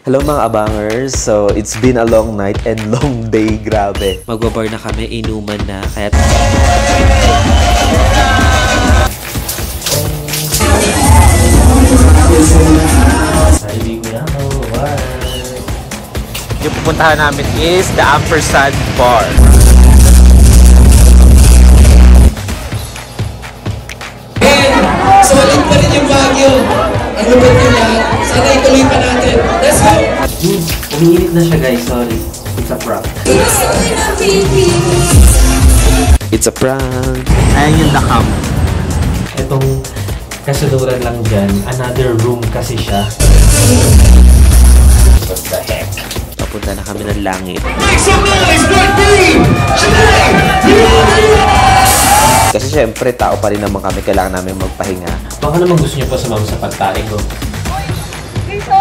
Hello mga abangers. So, it's been a long night and long day. Grabe. Magbabar na kami. Inuman na. Kaya... Yung pupuntahan namin is the Ampersand Bar. So, ulit pa rin yung Baguio. Ang lupit nila. Sana ituloy pa natin. Let's go! Umiinit na siya guys. Sorry. It's a prank. It's a prank. Ayan yung lakam. Itong kasunuran lang dyan. Another room kasi siya. What the heck? Papunta na kami ng langit. Make some noise for me! Kasi syempre, tao pa rin naman kami. Kailangan namin magpahinga. Baka naman gusto niyo pa sumama sa pagtaring ko. Dito?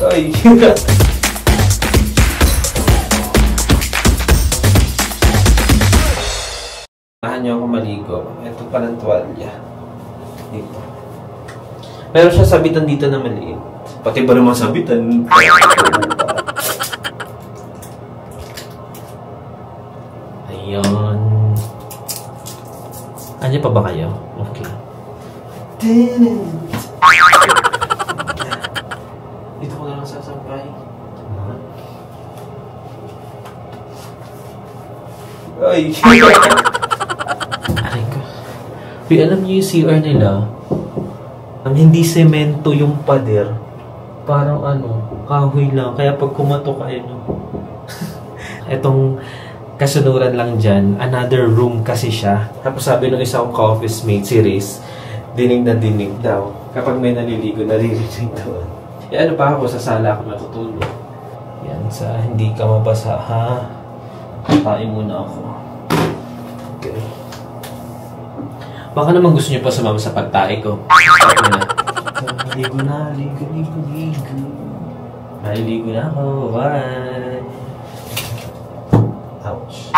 Ay, Samahan niyo ako maligo. Ito pa ng tuwalya. Dito. Meron siya sabitan dito na maliit. Pati ba naman sabitan? Ayun. Andiyan pa ba kayo? Okay. Dito ko na lang sasampay. Ay! Aray ko. Uy, alam niyo yung CR nila? Ang hindi semento yung pader. Parang kahoy lang. Kaya pag kumatok kayo, etong kasunuran lang dyan, another room kasi siya. Tapos sabi ng isang ka-office mate, si Riz, dinig na dinig daw. Kapag may naliligo, naririnig doon. Ano pa ako, sa sala ako matutulog. Yan, sa hindi ka mabasa, ha? Kain muna ako. Okay. Baka naman gusto niyo pa sumama sa pagtae ko. Ligo na, ligo. Maliligo na ako, bye! Ouch.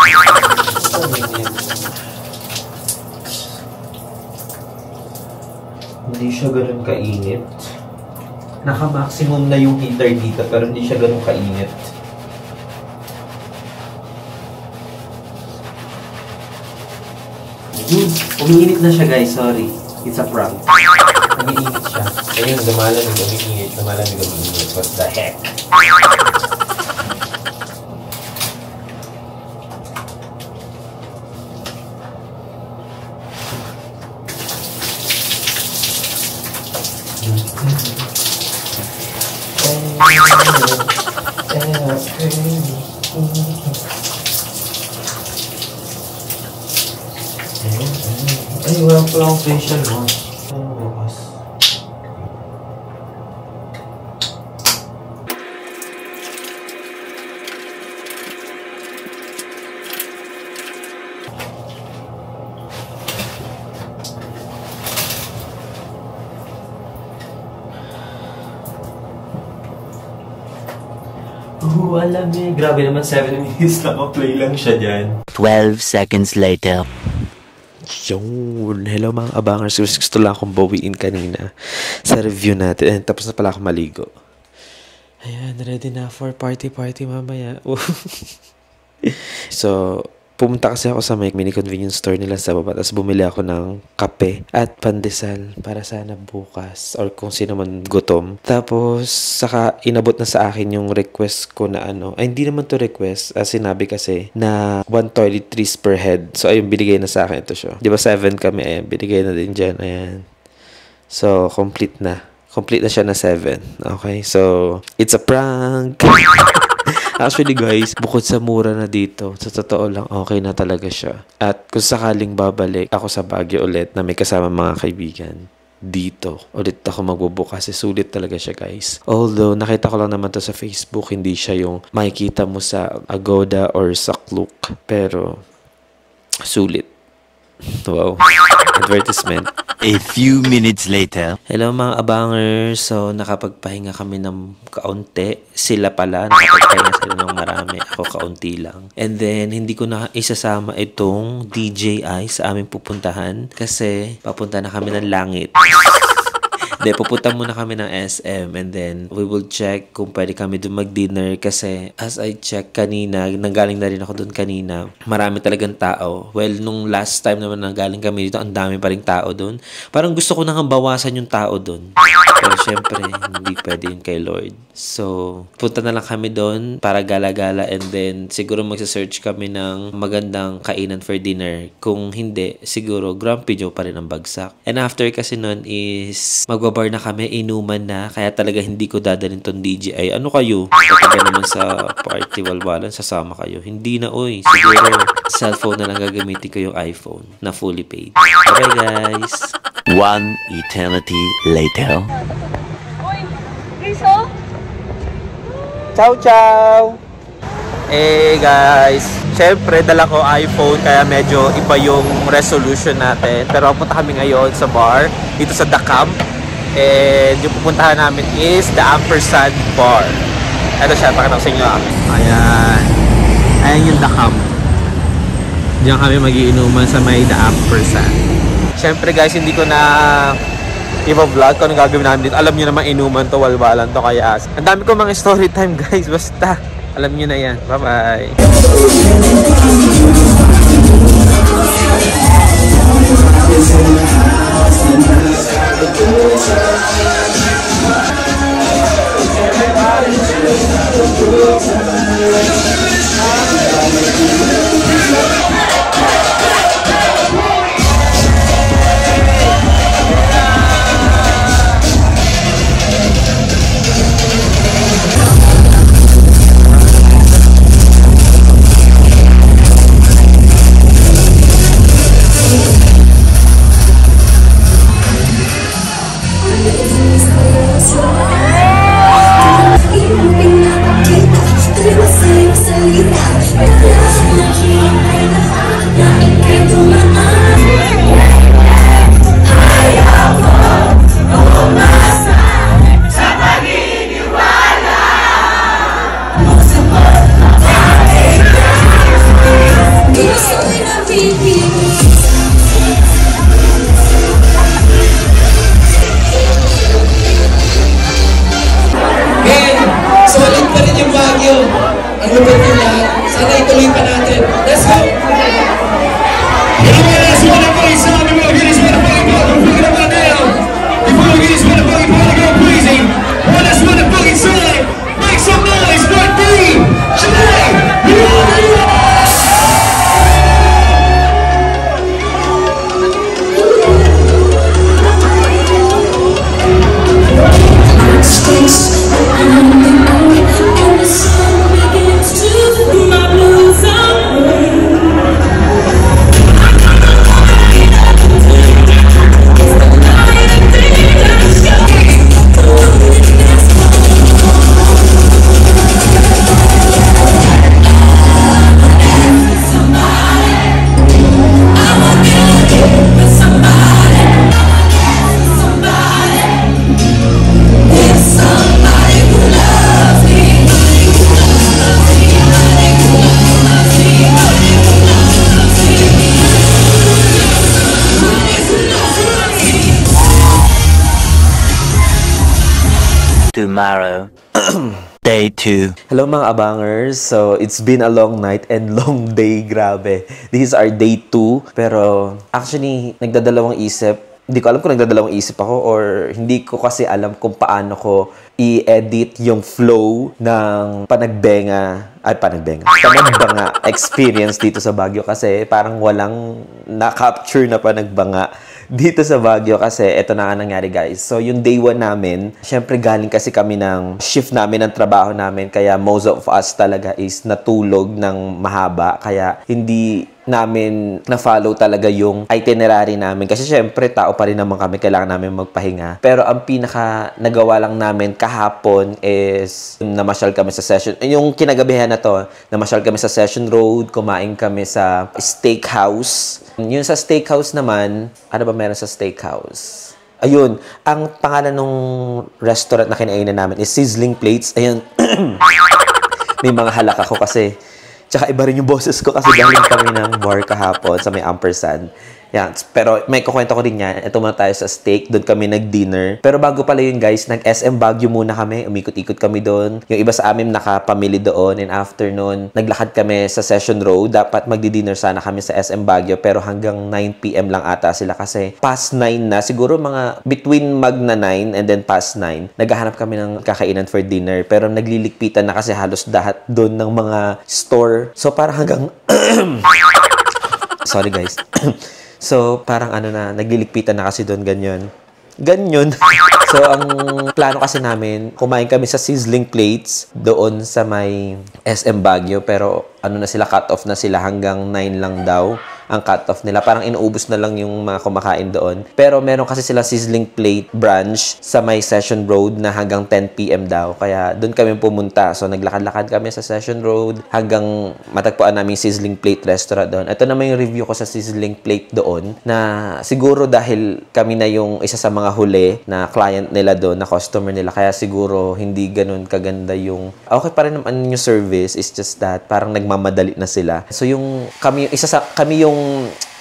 Hindi siya ganun kainit. Naka-maximum na yung heater dito pero hindi siya ganun kainit. Umiinit na siya guys, sorry. It's a prank. Umiinit siya. Ayun, lumalamig, umiinit. Lumalamig, umiinit. What the heck? Ay, wala pa lang facial wash. Ano bukas? Alam eh. Grabe naman, 7 minutes lang. Play lang siya dyan. 12 seconds later. Yun. Hello mga abangers. Gusto lang akong bawiin kanina sa review natin. Tapos na pala ako maligo. Ayan, ready na for party mamaya. So, pumunta kasi ako sa may mini convenience store nila sa baba. Tapos bumili ako ng kape at pandesal para sana bukas or kung sino man gutom. Tapos, saka inabot na sa akin yung request ko na ay, hindi naman to request. Sinabi kasi na 1 toiletries per head. So, ayun, binigay na sa akin ito siya. Di ba 7 kami? Ayan, binigay na din dyan. Ayan. So, complete na. Complete na siya na 7. Okay? So, it's a prank! Actually guys, bukod sa mura na dito, sa totoo lang, okay na talaga siya. At kung sakaling babalik ako sa Baguio ulit na may kasama mga kaibigan, dito ulit ako magbubukas. Sulit talaga siya guys. Although, nakita ko lang naman to sa Facebook, hindi siya yung makikita mo sa Agoda or sa Klook. Pero, sulit. Wow. Advertisement. A few minutes later. Hello mga abangers. So, nakapagpahinga kami ng kaunti. Sila pala, nakapagpahinga sila ng marami. Ako kaunti lang. And then, hindi ko na isasama itong DJI sa aming pupuntahan. Kasi, papunta na kami ng langit. De, pupunta muna kami ng SM and then we will check kung pwede kami doon mag-dinner kasi as I check kanina, nanggaling na rin ako doon kanina, marami talagang tao. Well, nung last time naman nanggaling kami dito, ang dami pa rin tao doon. Parang gusto ko nang bawasan yung tao doon. Pero syempre, hindi pwede yun kay Lord. So, punta na lang kami doon para gala-gala and then siguro magsa-search kami ng magandang kainan for dinner. Kung hindi, siguro Grumpy Joe pa rin ang bagsak. And after kasi nun is magbabar na kami, inuman na. Kaya talaga hindi ko dadalhin tong DJI. Ano kayo? Kapag naman sa party walwalan, sasama kayo. Hindi na, oy. Siguro cellphone na lang gagamitin ko yung iPhone na fully paid. Bye guys! One eternity later. Uy, Rizzo? Ciao, ciao! Eh guys, syempre dala ko iPhone kaya medyo iba yung resolution natin. Pero pupunta kami ngayon sa bar dito sa The Camp. And yung pupuntahan namin is the Ampersand Bar. Ito siya, pakita ko sa inyo. Ayan. Ayan yung The Camp. Diyan kami magiinuman sa may The Ampersand. Syempre guys, hindi ko na i-vlog kung anong gagawin namin dito. Alam nyo naman inuman to, walwalan to. Kaya ang dami ko mga story time guys. Basta alam nyo na yan. Bye-bye. Solid pa rin yung Baguio. Ang lupit ng lahat. Sana ituloy pa natin. Let's go! Tomorrow. Day 2. Hello mga abangers. So, it's been a long night and long day. Grabe. This is our day 2. Pero, actually, nagdadalawang isip. Hindi ko alam kung nagdadalawang isip ako or hindi ko kasi alam kung paano ko i-edit yung flow ng panagbanga experience dito sa Baguio kasi parang walang na-capture na panagbanga dito sa Baguio kasi eto na nga nangyari guys. So yung day 1 namin, syempre galing kasi kami ng shift namin ng trabaho namin kaya most of us talaga is natulog ng mahaba kaya hindi namin na-follow talaga yung itinerary namin. Kasi syempre, tao pa rin naman kami, kailangan namin magpahinga. Pero ang pinaka nagawa lang namin kahapon is namasyal kami sa session. Yung kinagabihan na to, namasyal kami sa Session Road, kumain kami sa steakhouse. Yung sa steakhouse naman, ano ba meron sa steakhouse? Ayun, ang pangalan ng restaurant na kinainan namin is Sizzling Plates. Ayun, may mga halak ako kasi tsaka iba rin yung boses ko kasi galing kami ng bar kahapon sa may Ampersand. Yan. Pero may kukwento ko rin yan. Ito muna tayo sa steak. Doon kami nag-dinner. Pero bago pala yun guys, nag-SM Baguio muna kami. Umikot-ikot kami doon. Yung iba sa amin nakapamili doon. And after noon, naglakad kami sa Session Road. Dapat magdi-dinner sana kami sa SM Baguio. Pero hanggang 9 p.m. lang ata sila kasi past 9 na. Siguro mga between magna 9 and then past 9. Naghahanap kami ng kakainan for dinner. Pero naglilikpitan na kasi halos lahat doon ng mga store. So parang hanggang... Sorry guys. So, parang nagliligpitan na kasi doon, ganyan. So, ang plano kasi namin, kumain kami sa sizzling plates doon sa may SM Baguio. Pero, cut off na sila hanggang 9 lang daw ang cut-off nila. Parang inuubos na lang yung mga kumakain doon. Pero meron kasi sila sizzling plate branch sa may Session Road na hanggang 10 p.m. daw. Kaya doon kami pumunta. So, naglakad-lakad kami sa Session Road hanggang matagpuan namin sizzling plate restaurant doon. Ito naman yung review ko sa sizzling plate doon na siguro dahil kami na yung isa sa mga huli na client nila doon, na customer nila. Kaya siguro hindi ganun kaganda yung... Okay pa rin naman yung service. It's just that parang nagmamadali na sila. So, kami yung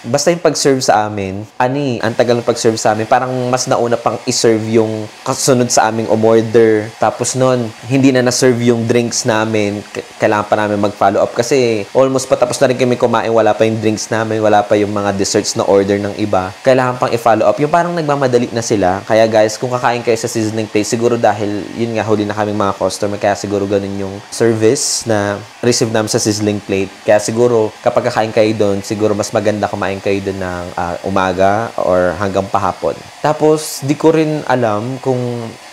basta yung pag-serve sa amin, ang tagal ng pag-serve sa amin, parang mas nauna pang i-serve yung kasunod sa aming umorder. Tapos nun, hindi na na-serve yung drinks namin. Kailangan pa namin mag-follow up kasi almost patapos na rin kami kumain, wala pa yung drinks namin, wala pa yung mga desserts na order ng iba. Kailangan pang i-follow up. Yung parang nagmamadali na sila. Kaya guys, kung kakain kayo sa sizzling plate, siguro dahil yun nga, huli na kaming mga customer, kaya siguro ganun yung service na receive namin sa sizzling plate. Kaya siguro, kapag kakain kayo doon, siguro mas maganda kumain kayo doon ng umaga or hanggang pahapon. Tapos, di ko rin alam kung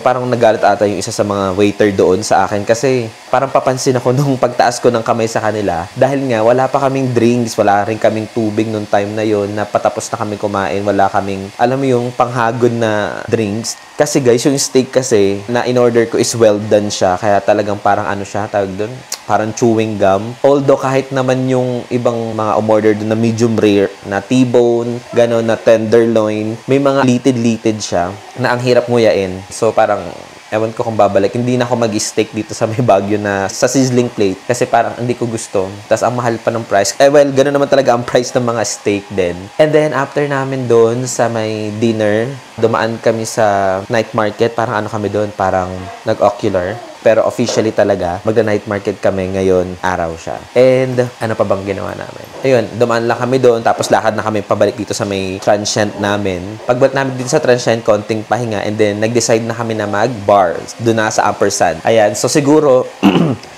parang nagalit ata yung isa sa mga waiter doon sa akin kasi parang papansin ako nung pagtaas ko ng kamay sa kanila dahil nga wala pa kaming drinks, wala rin kaming tubig nung time na yon na patapos na kami kumain, wala kaming, alam mo yung panghagod na drinks. Kasi guys, yung steak kasi na in-order ko is well done siya. Kaya talagang parang tawag doon? Parang chewing gum. Although kahit naman yung ibang mga umorder doon na medium rare, na T-bone, gano'n, na tenderloin, may mga litid-litid siya na ang hirap nguyain. So parang, ewan ko kung babalik. Hindi na ako mag-steak dito sa may Baguio na sa sizzling plate kasi parang hindi ko gusto. Tapos ang mahal pa ng price. Well, gano'n naman talaga ang price ng mga steak din. And then, after namin doon sa may dinner, dumaan kami sa night market. Parang kami doon, parang nag-ocular. Pero officially talaga, magda-night market kami ngayon, araw siya. And, ano pa bang ginawa namin? Ayun, dumaan lang kami doon, tapos lakad na kami pabalik dito sa may transient namin. Pagbalik namin dito sa transient, konting pahinga, and then, nag-decide na kami na mag-bars, doon na sa Ampersand. Ayan, so siguro,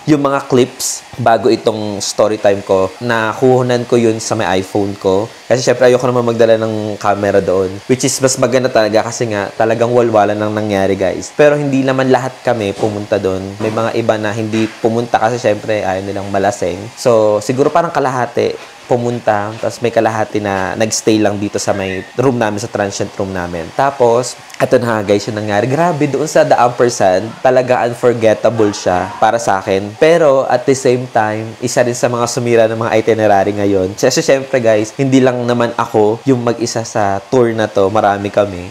yung mga clips bago itong story time ko, nakuhunan ko yun sa may iPhone ko. Kasi syempre ayoko naman magdala ng camera doon. Which is mas maganda talaga kasi nga talagang walwalan nang nangyari guys. Pero hindi naman lahat kami pumunta doon. May mga iba na hindi pumunta kasi syempre ayaw nilang malaseng. So siguro parang kalahati pumunta, tapos may kalahati na nagstay lang dito sa may room namin, sa transient room namin. Tapos, ito na guys yung nangyari. Grabe, doon sa The Ampersand, talaga unforgettable siya para sa akin. Pero, at the same time, isa rin sa mga sumira ng mga itinerary ngayon. Kasi syempre guys, hindi lang naman ako yung mag-isa sa tour na to. Marami kami.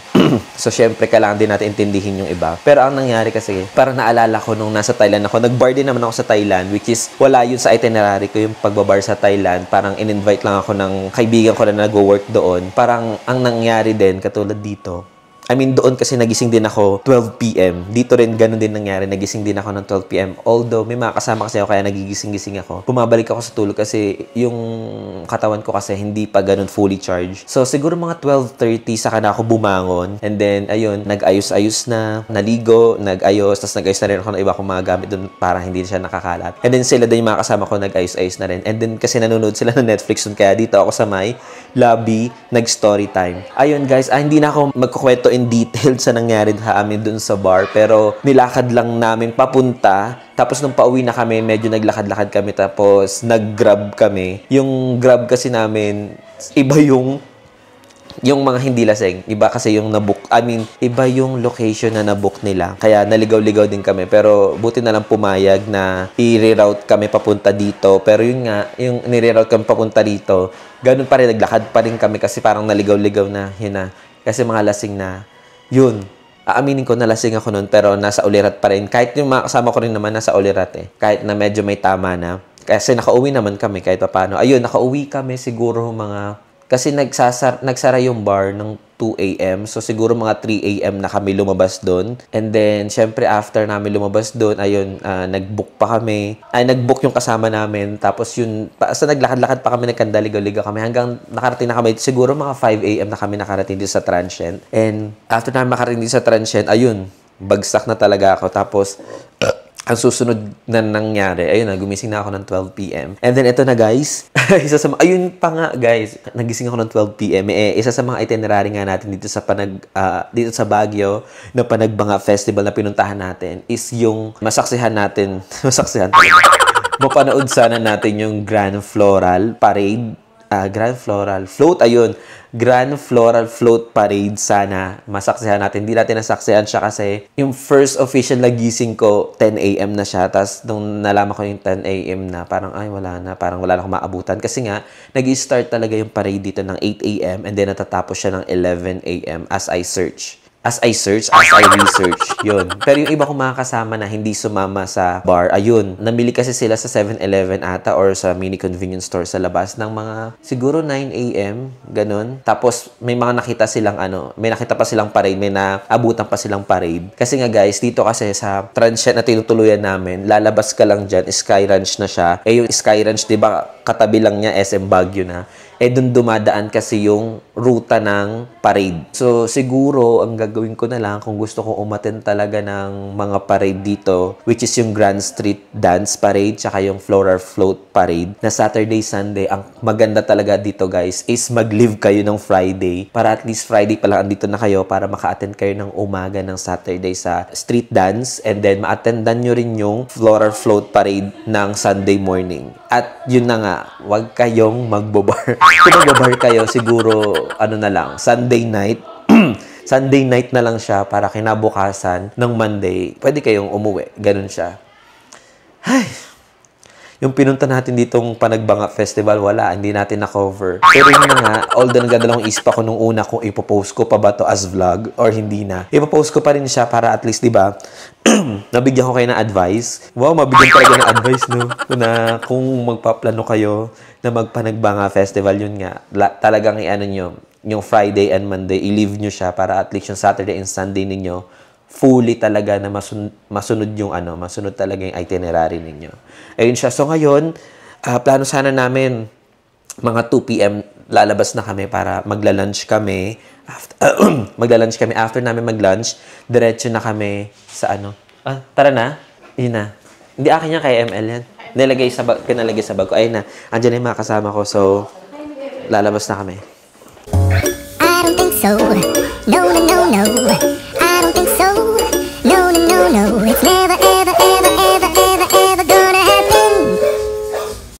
So, syempre, kailangan din natin intindihin yung iba. Pero, ang nangyari kasi, parang naalala ko nung nasa Thailand ako, nag-bar din naman ako sa Thailand, which is, wala yun sa itinerary ko, yung pagbabar sa Thailand. Parang in-invite lang ako ng kaibigan ko na nag-work doon. Parang, ang nangyari din, katulad dito, I mean, doon kasi nagising din ako 12 p.m. Dito rin, ganun din nangyari. Nagising din ako ng 12 p.m. Although, may mga kasama kasi ako kaya nagigising-gising ako. Bumabalik ako sa tulog kasi yung katawan ko kasi hindi pa ganun fully charged. So, siguro mga 12:30 saka na ako bumangon. And then, ayun, nag-ayos-ayos na, naligo, nag-ayos, tapos nag-ayos na rin ako ng iba kong mga gamit doon para hindi siya nakakalat. And then, sila din yung mga kasama ko nag-ayos-ayos na rin. And then, kasi nanonood sila ng Netflix doon. Kaya dito ako sa may lobby, nag-story time. Ayun, guys, hindi na ako magkukwento in detail sa nangyari sa amin dun sa bar. Pero nilakad lang namin papunta. Tapos nung pauwi na kami, medyo naglakad-lakad kami. Tapos nag-grab kami. Yung grab kasi namin, iba yung mga hindi laseng. Iba kasi yung nabook. I mean, iba yung location na nabook nila. Kaya naligaw-ligaw din kami. Pero buti na lang pumayag na i-reroute kami papunta dito. Pero yun nga, yung ni-reroute kami papunta dito, ganun pa rin, naglakad pa rin kami kasi parang naligaw-ligaw na, yun na. Kasi mga lasing na, yun. Aaminin ko na lasing ako nun, pero nasa ulirat pa rin. Kahit yung mga kasama ko rin naman nasa ulirat eh. Kahit na medyo may tama na. Kasi nakauwi naman kami kahit pa paano. Ayun, nakauwi kami siguro mga Kasi nagsara yung bar ng 2 a.m. So, siguro mga 3 a.m. na kami lumabas doon. And then, syempre, after namin lumabas doon, ayun, nag-book pa kami. Nag-book yung kasama namin. Tapos, sa naglakad-lakad pa kami, nagkandaligaw-ligaw kami. Hanggang nakarating na kami, siguro mga 5 a.m. na kami nakarating dito sa Transient. And, after namin makarating dito sa Transient, ayun, bagsak na talaga ako. Tapos, ang susunod na nangyari, ayun na, gumising na ako ng 12 p.m. And then, ito na guys, ayun pa nga guys, nagising ako ng 12 p.m. Isa sa mga itinerary nga natin dito sa dito sa Baguio, na Panagbanga Festival na pinuntahan natin, is yung masaksihan talaga. Mapanood sana natin yung Grand Floral Parade, Grand Floral Float, ayun. Grand Floral Float Parade sana masaksihan natin. Hindi natin nasaksihan siya kasi yung first official na gising ko, 10 a.m. na siya. Tapos nung nalaman ko yung 10 a.m. na, parang wala na akong maabutan. Kasi nga, nag-start talaga yung parade dito ng 8 a.m. and then natatapos siya ng 11 a.m. as I research, yun. Pero yung iba kong mga kasama na hindi sumama sa bar, ayun, namili kasi sila sa 7-Eleven ata or sa mini convenience store sa labas ng mga, siguro 9 a.m., ganun. Tapos, may nakita pa silang parade, may naabutan pa silang parade. Kasi nga guys, dito kasi sa Transient na tinutuluyan namin, lalabas ka lang dyan, Sky Ranch na siya. Yung Sky Ranch, di ba, katabi lang niya, SM Baguio na. Dun dumadaan kasi yung ruta ng parade. So, siguro, ang gagawin ko na lang, kung gusto ko umattend talaga ng mga parade dito, which is yung Grand Street Dance Parade, tsaka yung Floral Float Parade, na Saturday, Sunday, ang maganda talaga dito, guys, is mag-leave kayo ng Friday, para at least Friday pa lang andito na kayo, para maka-attend kayo ng umaga ng Saturday sa street dance, and then ma-attendan nyo rin yung Floral Float Parade ng Sunday morning. At yun na nga, wag kayong magbobar. Kung magbobar kayo, siguro, na lang, Sunday night. Sunday night na lang siya para kinabukasan ng Monday. Pwede kayong umuwi. Ganun siya. Ay, yung pinunta natin ditong Panagbanga Festival, wala. Hindi natin na-cover. Pero yun na nga, although nagdadalawang isip ako nung una kung ipopost ko pa ba to as vlog or hindi na. Ipopost ko pa rin siya para at least, diba, nabigyan ko kayo ng advice. Wow, mabigyan talaga ng advice, no? Na kung magpaplano kayo na magpanagbanga festival, yun nga, talagang nyo, yung Friday and Monday, i-leave nyo siya para at least yung Saturday and Sunday ninyo, fully talaga na masunod yung masunod talaga yung itinerary ninyo. Ayun siya. So ngayon, plano sana namin, mga 2 p.m. lalabas na kami para magla-lunch kami. Magla-lunch kami. After namin mag-lunch, diretso na kami sa tara na. Yun na. Hindi akin yan, kay ML yan. Pinalagay sa bag ko. Ayun na. Andiyan na yung mga kasama ko. So, lalabas na kami. I don't think so. No, no, no, no.